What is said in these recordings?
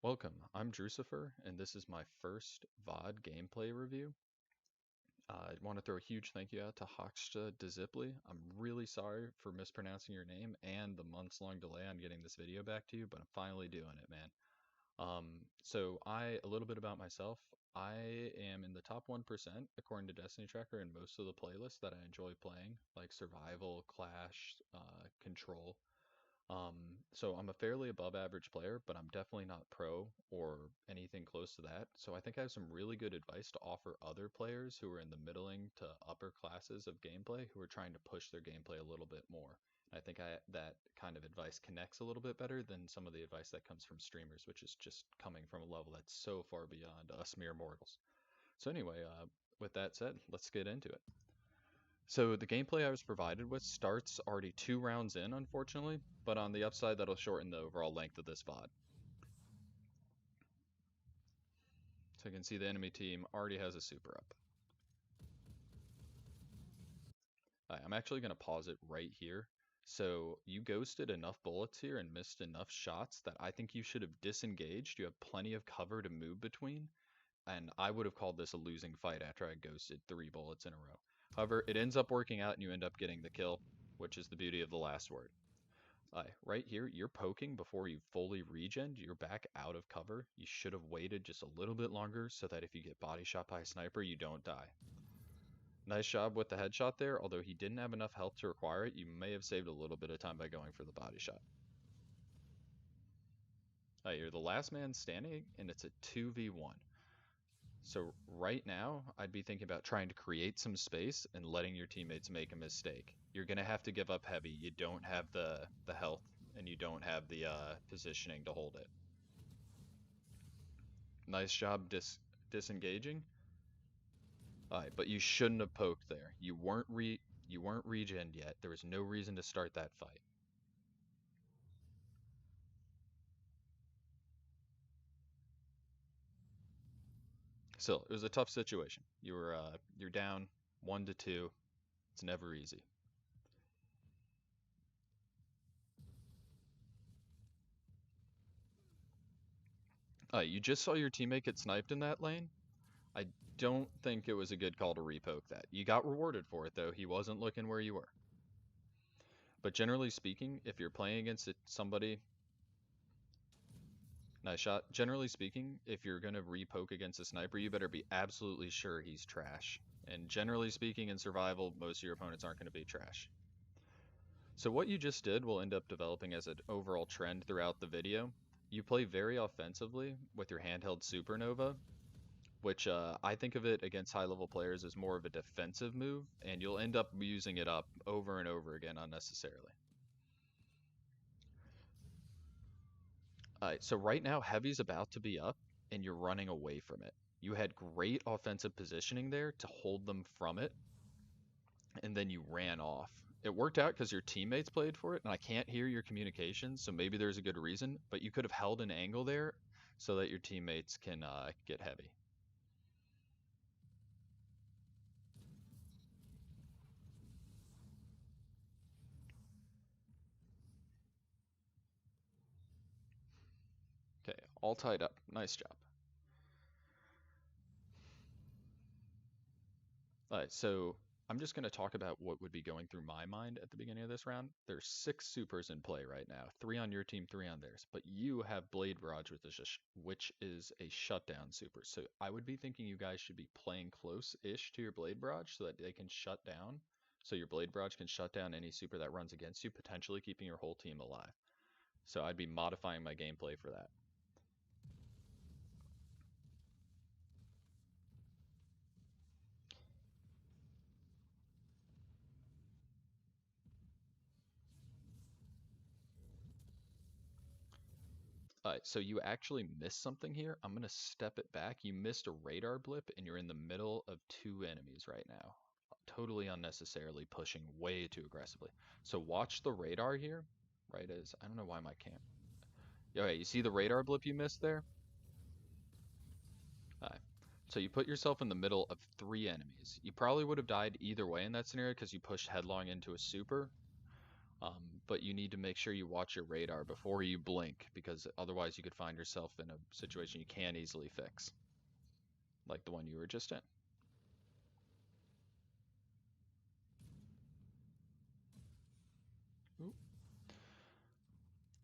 Welcome, I'm Drucifer, and this is my first VOD gameplay review. I want to throw a huge thank you out to Hoxta Dzipli. I'm really sorry for mispronouncing your name and the months-long delay on getting this video back to you, but I'm finally doing it, man. A little bit about myself. I am in the top 1% according to Destiny Tracker in most of the playlists that I enjoy playing, like Survival, Clash, Control. So I'm a fairly above average player, but I'm definitely not pro or anything close to that. So I think I have some really good advice to offer other players who are in the middling to upper classes of gameplay who are trying to push their gameplay a little bit more. I think that kind of advice connects a little bit better than some of the advice that comes from streamers, which is just coming from a level that's so far beyond us mere mortals. So anyway, with that said, let's get into it. So the gameplay I was provided with starts already 2 rounds in, unfortunately, but on the upside, that'll shorten the overall length of this VOD. So you can see the enemy team already has a super up. I'm actually going to pause it right here. So you ghosted enough bullets here and missed enough shots that I think you should have disengaged. You have plenty of cover to move between, and I would have called this a losing fight after I ghosted 3 bullets in a row. However, it ends up working out and you end up getting the kill, which is the beauty of the last word. Right here, you're poking before you fully regen. You're back out of cover. You should have waited just a little bit longer so that if you get body shot by a sniper, you don't die. Nice job with the headshot there. Although he didn't have enough health to require it, you may have saved a little bit of time by going for the body shot. You're the last man standing, and it's a 2v1. So right now, I'd be thinking about trying to create some space and letting your teammates make a mistake. You're going to have to give up heavy. You don't have the health, and you don't have the positioning to hold it. Nice job disengaging. But you shouldn't have poked there. You weren't regened yet. There was no reason to start that fight. Still, it was a tough situation. You're down 1 to 2. It's never easy. You just saw your teammate get sniped in that lane. I don't think it was a good call to repoke that. You got rewarded for it though. He wasn't looking where you were. But generally speaking, if you're playing against somebody, nice shot. Generally speaking, if you're gonna repoke against a sniper, you better be absolutely sure he's trash. And generally speaking, in survival, most of your opponents aren't gonna be trash. So what you just did will end up developing as an overall trend throughout the video. You play very offensively with your handheld supernova, which I think of it against high-level players as more of a defensive move, and you'll end up using it up over and over again unnecessarily. So right now, Heavy's about to be up, and you're running away from it. You had great offensive positioning there to hold them from it, and then you ran off. It worked out because your teammates played for it, and I can't hear your communications, so maybe there's a good reason, but you could have held an angle there so that your teammates can get Heavy. Okay, all tied up. Nice job. So I'm just going to talk about what would be going through my mind at the beginning of this round. There's 6 supers in play right now, 3 on your team, 3 on theirs. But you have Blade Barrage, which is a shutdown super. So I would be thinking you guys should be playing close-ish to your Blade Barrage so that they can shut down. So your Blade Barrage can shut down any super that runs against you, potentially keeping your whole team alive. So I'd be modifying my gameplay for that. So you actually missed something here. I'm gonna step it back. You missed a radar blip and you're in the middle of 2 enemies right now. Totally unnecessarily pushing way too aggressively. So watch the radar here, right as, I don't know why my cam. Okay, you see the radar blip you missed there? Alright. So you put yourself in the middle of 3 enemies. You probably would have died either way in that scenario because you pushed headlong into a super. But you need to make sure you watch your radar before you blink, because otherwise you could find yourself in a situation you can't easily fix, like the one you were just in. Ooh,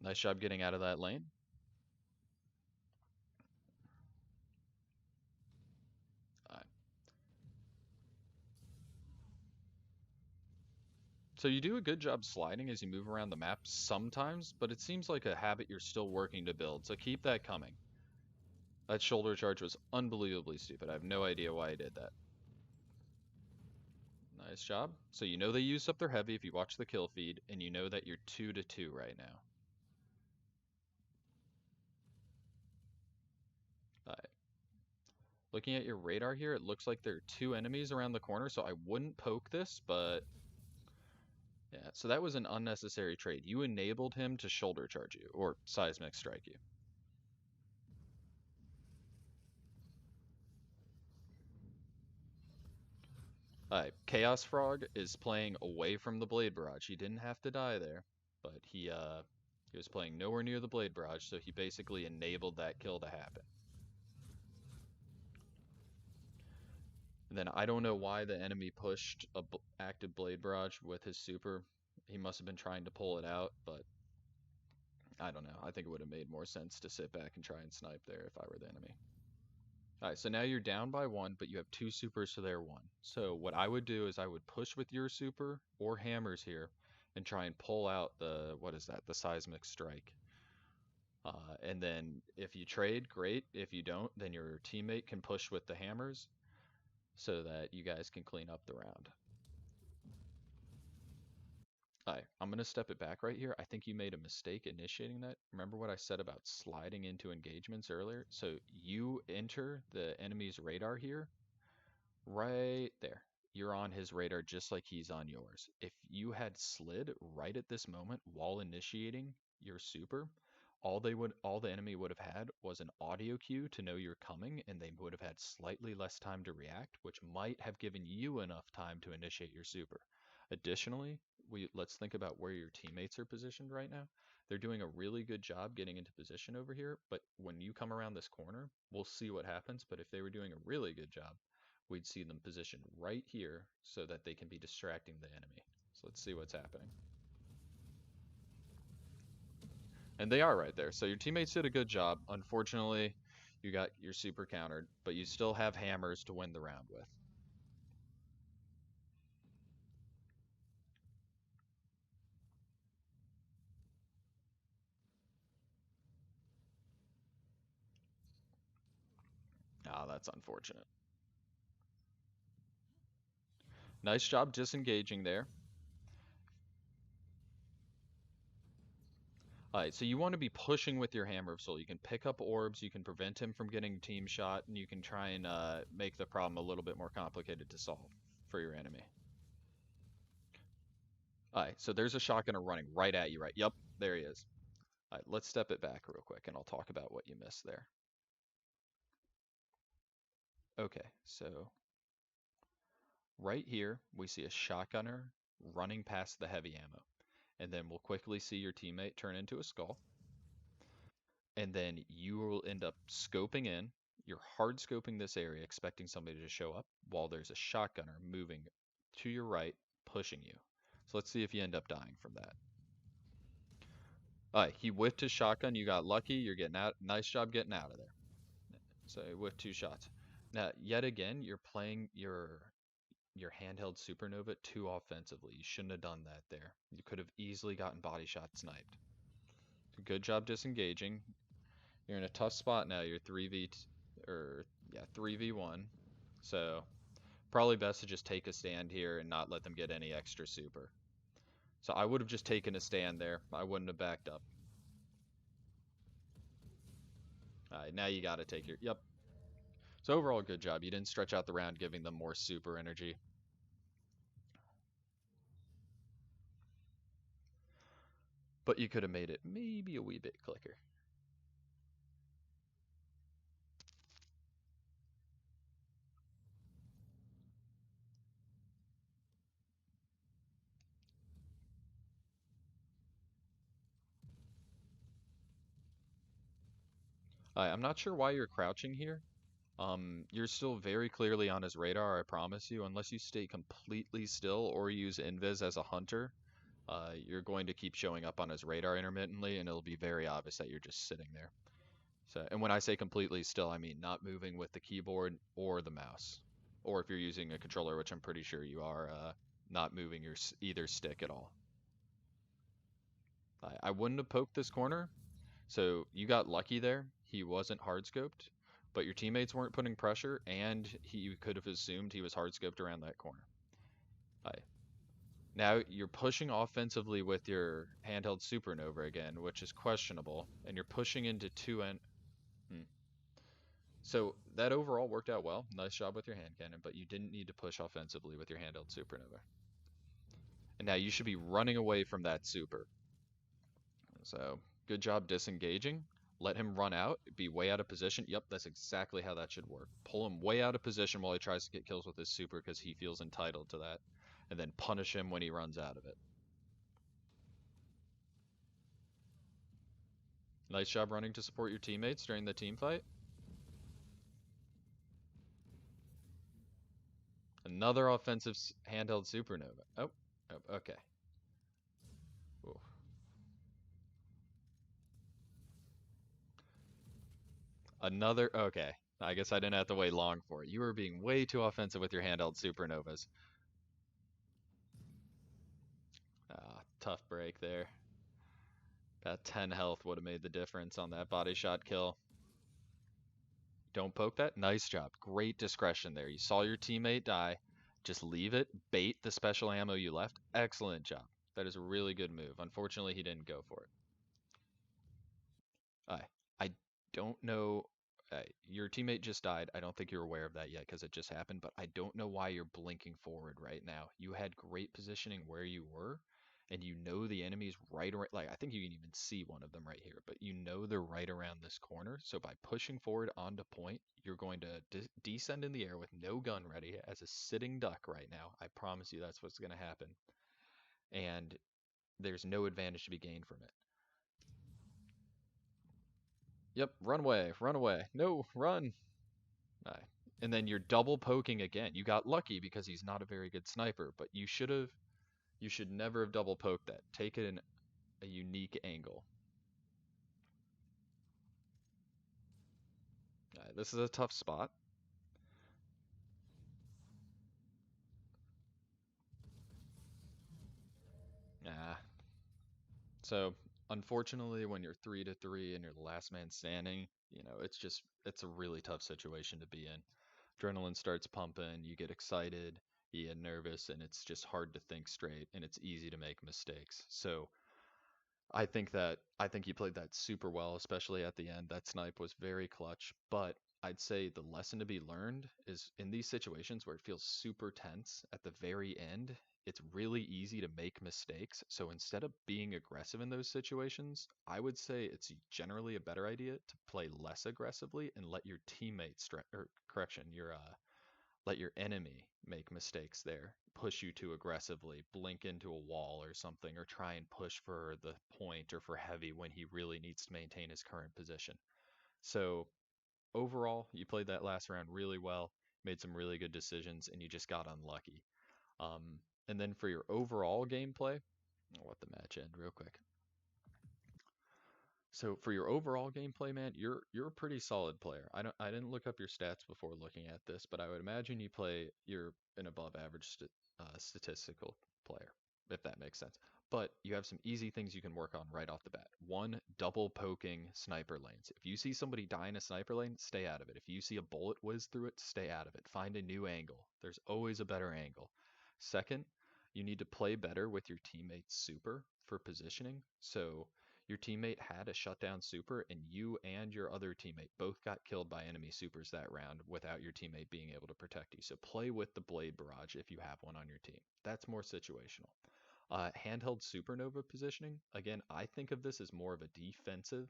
nice job getting out of that lane. Uh, so you do a good job sliding as you move around the map sometimes, but it seems like a habit you're still working to build, so keep that coming. That shoulder charge was unbelievably stupid. I have no idea why I did that. Nice job. So you know they used up their heavy if you watch the kill feed, and you know that you're 2-2 right now. Alright. Looking at your radar here, it looks like there are 2 enemies around the corner, so I wouldn't poke this, but yeah, so that was an unnecessary trade. You enabled him to shoulder charge you, or seismic strike you. Alright, Chaos Frog is playing away from the Blade Barrage. He didn't have to die there, but he was playing nowhere near the Blade Barrage, so he basically enabled that kill to happen. And then I don't know why the enemy pushed a active Blade Barrage with his super. He must have been trying to pull it out, but I don't know. I think it would have made more sense to sit back and try and snipe there if I were the enemy. Alright, so now you're down by 1, but you have 2 supers to their 1. So what I would do is I would push with your super or hammers here and try and pull out the, what is that, the seismic strike. And then if you trade, great. If you don't, then your teammate can push with the hammers so that you guys can clean up the round. Alright, I'm going to step it back right here. I think you made a mistake initiating that. Remember what I said about sliding into engagements earlier? So you enter the enemy's radar here, right there. You're on his radar just like he's on yours. If you had slid right at this moment while initiating your super, all the enemy would have had was an audio cue to know you're coming, and they would have had slightly less time to react, which might have given you enough time to initiate your super. Additionally, let's think about where your teammates are positioned right now. They're doing a really good job getting into position over here, but when you come around this corner, we'll see what happens. But if they were doing a really good job, we'd see them positioned right here so that they can be distracting the enemy. So let's see what's happening. And they are right there. So your teammates did a good job. Unfortunately, you got your super countered, but you still have hammers to win the round with. Ah, that's unfortunate. Nice job disengaging there. Alright, so you want to be pushing with your Hammer of Soul. You can pick up orbs, you can prevent him from getting team shot, and you can try and make the problem a little bit more complicated to solve for your enemy. Alright, so there's a shotgunner running right at you, right? Yup, there he is. Alright, let's step it back real quick, and I'll talk about what you missed there. Okay, so right here, we see a shotgunner running past the heavy ammo. And then we'll quickly see your teammate turn into a skull. And then you will end up scoping in. You're hard scoping this area, expecting somebody to show up, while there's a shotgunner moving to your right, pushing you. So let's see if you end up dying from that. Alright, he whiffed his shotgun. You got lucky. You're getting out. Nice job getting out of there. So he whiffed 2 shots. Now, yet again, you're playing your handheld supernova too offensively. You shouldn't have done that there. You could have easily gotten body shot sniped. Good job disengaging. You're in a tough spot now. You're 3v1. So probably best to just take a stand here and not let them get any extra super. So I would have just taken a stand there. I wouldn't have backed up. Alright, now you gotta take your... Yep. So overall, good job. You didn't stretch out the round, giving them more super energy. But you could have made it maybe a wee bit quicker. I'm not sure why you're crouching here. You're still very clearly on his radar, I promise you, unless you stay completely still or use Invis as a hunter. You're going to keep showing up on his radar intermittently, and it'll be very obvious that you're just sitting there. So, and when I say completely still, I mean not moving with the keyboard or the mouse. Or if you're using a controller, which I'm pretty sure you are, not moving your either stick at all. I wouldn't have poked this corner, so you got lucky there. He wasn't hard scoped, but your teammates weren't putting pressure, and he could have assumed he was hard scoped around that corner. Now you're pushing offensively with your handheld supernova again, which is questionable, and you're pushing into two and hmm. So that overall worked out well. Nice job with your hand cannon, but you didn't need to push offensively with your handheld supernova. And now you should be running away from that super. So good job disengaging. Let him run out, be way out of position. Yep, that's exactly how that should work. Pull him way out of position while he tries to get kills with his super because he feels entitled to that. And then punish him when he runs out of it. Nice job running to support your teammates during the team fight. Another offensive handheld supernova. Oh, oh okay. Ooh. Another, okay. I guess I didn't have to wait long for it. You were being way too offensive with your handheld supernovas. Ah, tough break there. That 10 health would have made the difference on that body shot kill. Don't poke that. Nice job. Great discretion there. You saw your teammate die. Just leave it. Bait the special ammo you left. Excellent job. That is a really good move. Unfortunately, he didn't go for it. I don't know. Your teammate just died. I don't think you're aware of that yet because it just happened, but I don't know why you're blinking forward right now. You had great positioning where you were, and you know the enemy's right around. Like, I think you can even see one of them right here, but you know they're right around this corner. So by pushing forward onto point, you're going to descend in the air with no gun ready as a sitting duck right now. I promise you that's what's going to happen. And there's no advantage to be gained from it. Yep, run away, run away. No, run. Aye. And then you're double poking again. You got lucky because he's not a very good sniper, but you should never have double poked that. Take it in a unique angle. This is a tough spot. Nah. So unfortunately, when you're 3-3 and you're the last man standing, it's a really tough situation to be in. Adrenaline starts pumping, you get excited, you get nervous, and it's just hard to think straight, and it's easy to make mistakes. So I think he played that super well, especially at the end. That snipe was very clutch. But I'd say the lesson to be learned is in these situations where it feels super tense at the very end, it's really easy to make mistakes. So instead of being aggressive in those situations, I would say it's generally a better idea to play less aggressively and let your teammates, or correction, let your enemy make mistakes there, push you too aggressively, blink into a wall or something, or try and push for the point or for heavy when he really needs to maintain his current position. So overall, you played that last round really well, made some really good decisions, and you just got unlucky. And then for your overall gameplay, I'll let the match end real quick. So for your overall gameplay, man, you're a pretty solid player. I didn't look up your stats before looking at this, but I would imagine you're an above average statistical player, if that makes sense. But you have some easy things you can work on right off the bat. One, double poking sniper lanes. If you see somebody die in a sniper lane, stay out of it. If you see a bullet whiz through it, stay out of it. Find a new angle. There's always a better angle. Second, you need to play better with your teammate's super for positioning. So your teammate had a shutdown super, and you and your other teammate both got killed by enemy supers that round without your teammate being able to protect you. So play with the blade barrage if you have one on your team. That's more situational. Handheld supernova positioning, again, I think of this as more of a defensive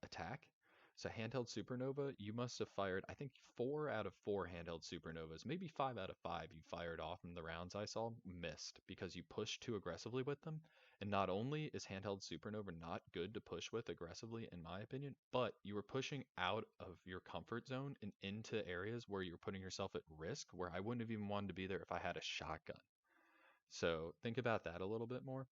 attack. So handheld supernova, you must have fired, I think 4 out of 4 handheld supernovas, maybe 5 out of 5 you fired off in the rounds I saw, missed because you pushed too aggressively with them And not only is handheld supernova not good to push with aggressively, in my opinion, but you were pushing out of your comfort zone and into areas where you're putting yourself at risk, where I wouldn't have even wanted to be there if I had a shotgun. So think about that a little bit more.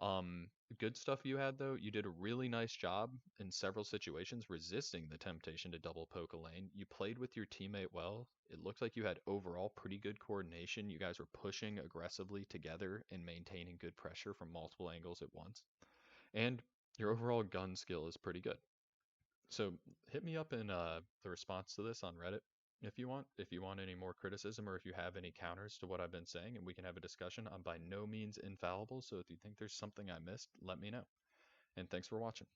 Um, Good stuff you had though. You did a really nice job in several situations resisting the temptation to double poke a lane. You played with your teammate well. It looked like you had overall pretty good coordination. You guys were pushing aggressively together and maintaining good pressure from multiple angles at once. And your overall gun skill is pretty good. So hit me up in the response to this on Reddit if you want. If you want any more criticism or if you have any counters to what I've been saying, and we can have a discussion. I'm by no means infallible, so if you think there's something I missed, let me know. And thanks for watching.